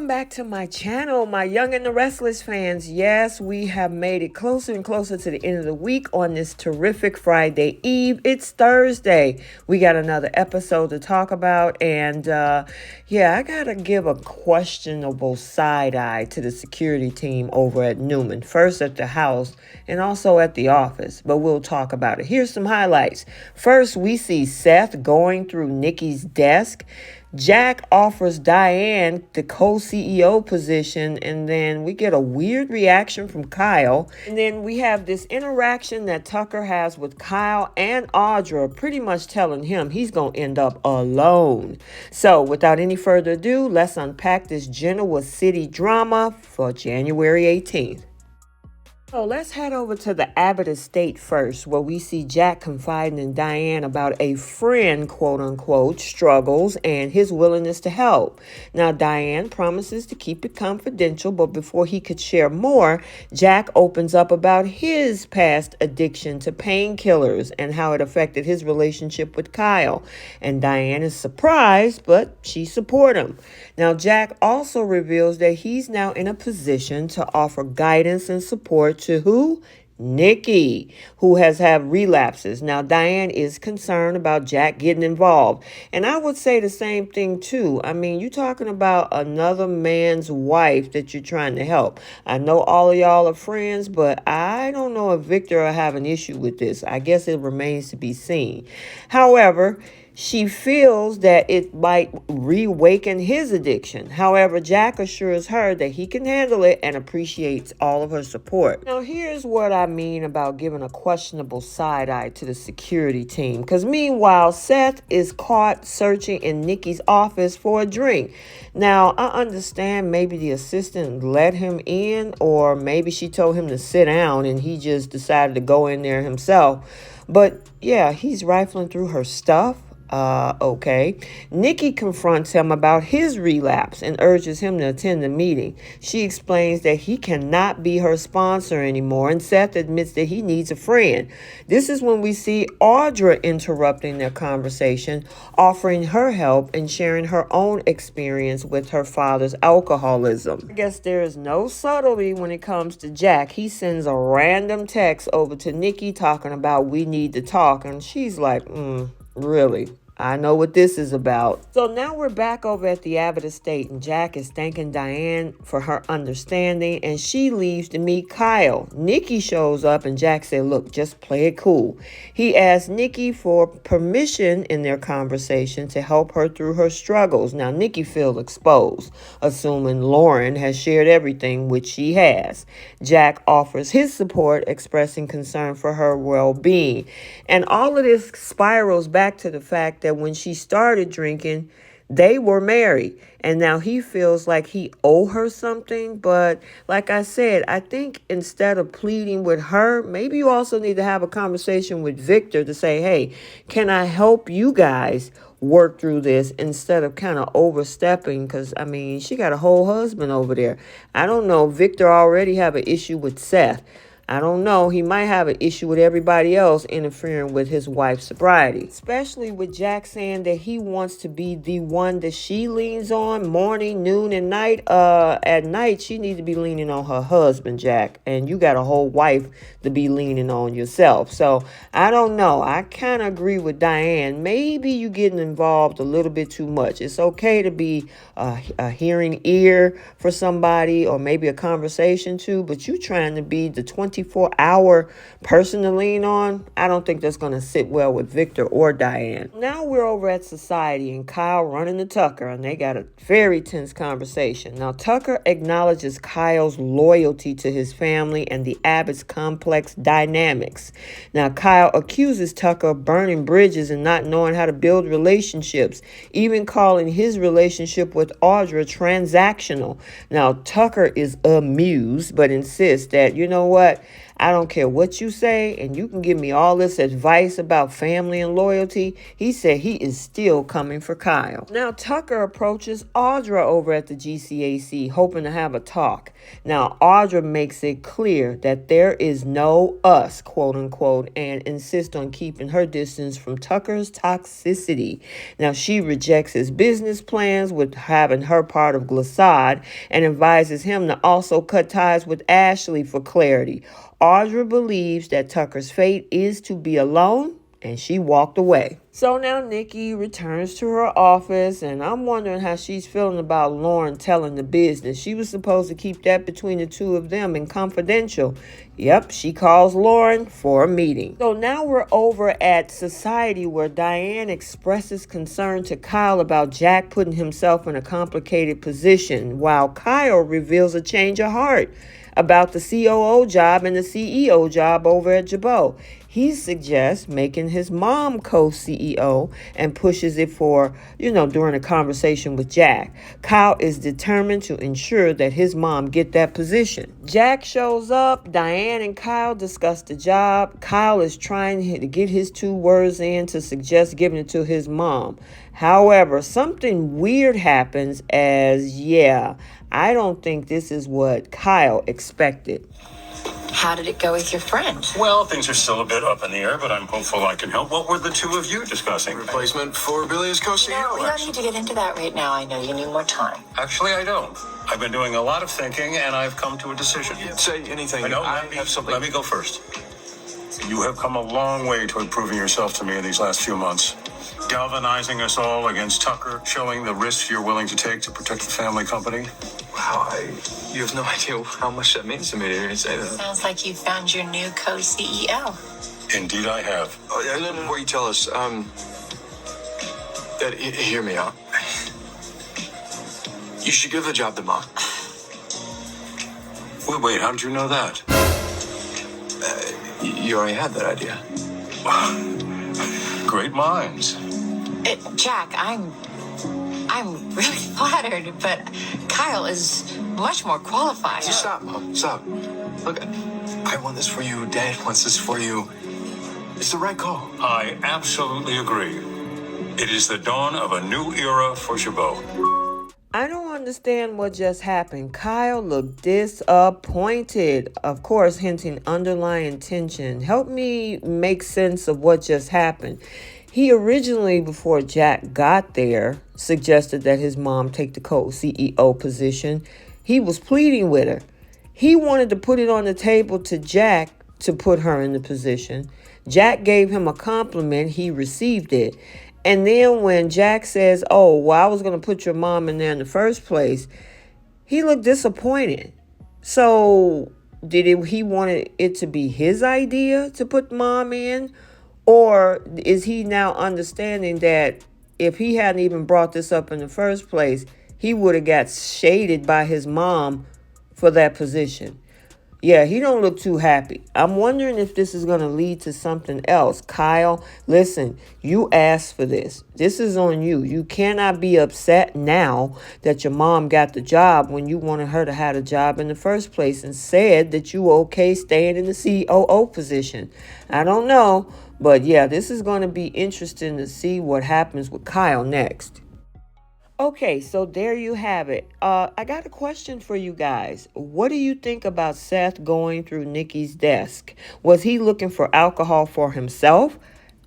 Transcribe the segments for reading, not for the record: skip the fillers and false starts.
welcome back to my channel, my Young and the Restless fans. Yes, we have made it closer and closer to the end of the week on this terrific Friday Eve. It's Thursday. We got another episode to talk about, and yeah, I gotta give a questionable side eye to the security team over at Newman, first at the house and also at the office, but we'll talk about it. Here's some highlights. First, we see Seth going through Nikki's desk. Jack offers Diane the Co-CEO position, and then we get a weird reaction from Kyle. And then we have this interaction that Tucker has with Kyle and Audra, pretty much telling him he's going to end up alone. So without any further ado, let's unpack this Genoa City drama for January 18th. So let's head over to the Abbott estate first, where we see Jack confiding in Diane about a friend, quote unquote, struggles and his willingness to help. Now, Diane promises to keep it confidential, but before he could share more, Jack opens up about his past addiction to painkillers and how it affected his relationship with Kyle. And Diane is surprised, but she supports him. Now, Jack also reveals that he's now in a position to offer guidance and support to who? Nikki, who has had relapses. Now, Diane is concerned about Jack getting involved. And I would say the same thing, too. I mean, you're talking about another man's wife that you're trying to help. I know all of y'all are friends, but I don't know if Victor will have an issue with this. I guess it remains to be seen. However, she feels that it might reawaken his addiction. However, Jack assures her that he can handle it and appreciates all of her support. Now, here's what I mean about giving a questionable side eye to the security team. Because meanwhile, Seth is caught searching in Nikki's office for a drink. Now, I understand maybe the assistant let him in, or maybe she told him to sit down and he just decided to go in there himself. But yeah, he's rifling through her stuff. Okay. Nikki confronts him about his relapse and urges him to attend the meeting. She explains that he cannot be her sponsor anymore, and Seth admits that he needs a friend. This is when we see Audra interrupting their conversation, offering her help and sharing her own experience with her father's alcoholism. I guess there is no subtlety when it comes to Jack. He sends a random text over to Nikki talking about we need to talk, and she's like, really? I know what this is about. So now we're back over at the Abbott estate, and Jack is thanking Diane for her understanding, and she leaves to meet Kyle. Nikki shows up, and Jack said, look, just play it cool. He asked Nikki for permission in their conversation to help her through her struggles. Now, Nikki feels exposed, assuming Lauren has shared everything, which she has. Jack offers his support, expressing concern for her well-being. And all of this spirals back to the fact that when she started drinking, they were married. And now he feels like he owe her something. But like I said, I think instead of pleading with her, maybe you also need to have a conversation with Victor to say, hey, can I help you guys work through this instead of kind of overstepping? Because, I mean, she got a whole husband over there. I don't know. Victor already have an issue with Seth. I don't know. He might have an issue with everybody else interfering with his wife's sobriety, especially with Jack saying that he wants to be the one that she leans on morning, noon, and night. At night, she needs to be leaning on her husband, Jack, and you got a whole wife to be leaning on yourself. So I don't know. I kind of agree with Diane. Maybe you getting involved a little bit too much. It's okay to be a hearing ear for somebody, or maybe a conversation too, but you trying to be the 24-hour person to lean on. I don't think that's going to sit well with Victor or Diane. Now we're over at Society, and Kyle running to Tucker, and they got a very tense conversation. Now, Tucker acknowledges Kyle's loyalty to his family and the Abbott's complex dynamics. Now, Kyle accuses Tucker of burning bridges and not knowing how to build relationships, even calling his relationship with Audra transactional. Now, Tucker is amused, but insists that, you know what, I don't care what you say, and you can give me all this advice about family and loyalty. He said he is still coming for Kyle. Now, Tucker approaches Audra over at the GCAC, hoping to have a talk. Now, Audra makes it clear that there is no us, quote unquote, and insists on keeping her distance from Tucker's toxicity. Now, she rejects his business plans with having her part of Glissade and advises him to also cut ties with Ashley for clarity. Audra believes that Tucker's fate is to be alone, and she walked away. So now Nikki returns to her office, and I'm wondering how she's feeling about Lauren telling the business. She was supposed to keep that between the two of them and confidential. Yep, she calls Lauren for a meeting. So now we're over at Society, where Diane expresses concern to Kyle about Jack putting himself in a complicated position, while Kyle reveals a change of heart about the COO job and the CEO job over at Jabot. He suggests making his mom co-CEO and pushes it for, during a conversation with Jack. Kyle is determined to ensure that his mom get that position. Jack shows up. Diane and Kyle discuss the job. Kyle is trying to get his 2 words in to suggest giving it to his mom. However, something weird happens I don't think this is what Kyle expected. How did it go with your friend? Well, things are still a bit up in the air, but I'm hopeful I can help. What were the 2 of you discussing? Replacement for Billy as co-CEO. No, we don't need to get into that right now. I know you need more time. Actually, I don't. I've been doing a lot of thinking, and I've come to a decision. Say anything. I have something. Let me go first. You have come a long way toward proving yourself to me in these last few months. Galvanizing us all against Tucker, showing the risks you're willing to take to protect the family company. Wow, you have no idea how much that means to me to hear you say that. Sounds like you found your new co-CEO. Indeed, I have. Before you tell us, Dad, hear me out. You should give the job to Mom. Wait, how did you know that? You already had that idea. Great minds. Jack, I'm really flattered, but Kyle is much more qualified. Stop, Mom. Stop. Look, I want this for you. Dad wants this for you. It's the right call. I absolutely agree. It is the dawn of a new era for Jabot. I don't understand what just happened. Kyle looked disappointed, of course, hinting underlying tension. Help me make sense of what just happened. He originally, before Jack got there, suggested that his mom take the co-CEO position. He was pleading with her. He wanted to put it on the table to Jack to put her in the position. Jack gave him a compliment. He received it. And then when Jack says, I was going to put your mom in there in the first place, he looked disappointed. So he wanted it to be his idea to put mom in? Or is he now understanding that if he hadn't even brought this up in the first place, he would have got shaded by his mom for that position? Yeah, he don't look too happy. I'm wondering if this is going to lead to something else. Kyle, listen, you asked for this. This is on you. You cannot be upset now that your mom got the job when you wanted her to have a job in the first place and said that you were okay staying in the COO position. I don't know, but yeah, this is going to be interesting to see what happens with Kyle next. Okay, so there you have it. I got a question for you guys. What do you think about Seth going through Nikki's desk? Was he looking for alcohol for himself?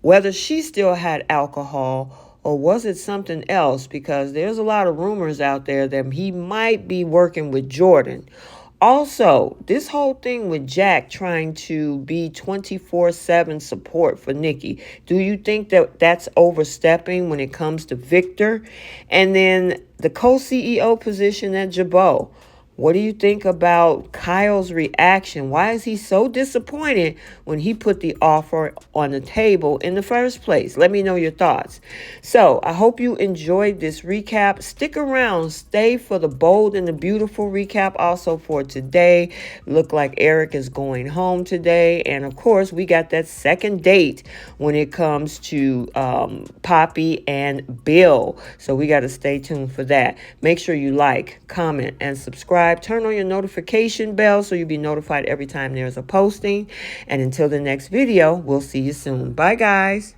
Whether she still had alcohol, or was it something else? Because there's a lot of rumors out there that he might be working with Jordan. Also, this whole thing with Jack trying to be 24/7 support for Nikki, do you think that that's overstepping when it comes to Victor? And then the co-CEO position at Jabot. What do you think about Kyle's reaction? Why is he so disappointed when he put the offer on the table in the first place? Let me know your thoughts. So I hope you enjoyed this recap. Stick around. Stay for the bold and the beautiful recap also for today. Look like Eric is going home today. And of course, we got that second date when it comes to Poppy and Bill. So we got to stay tuned for that. Make sure you like, comment, and subscribe. subscribe, turn on your notification bell so you'll be notified every time there's a posting. And until the next video, we'll see you soon. Bye, guys.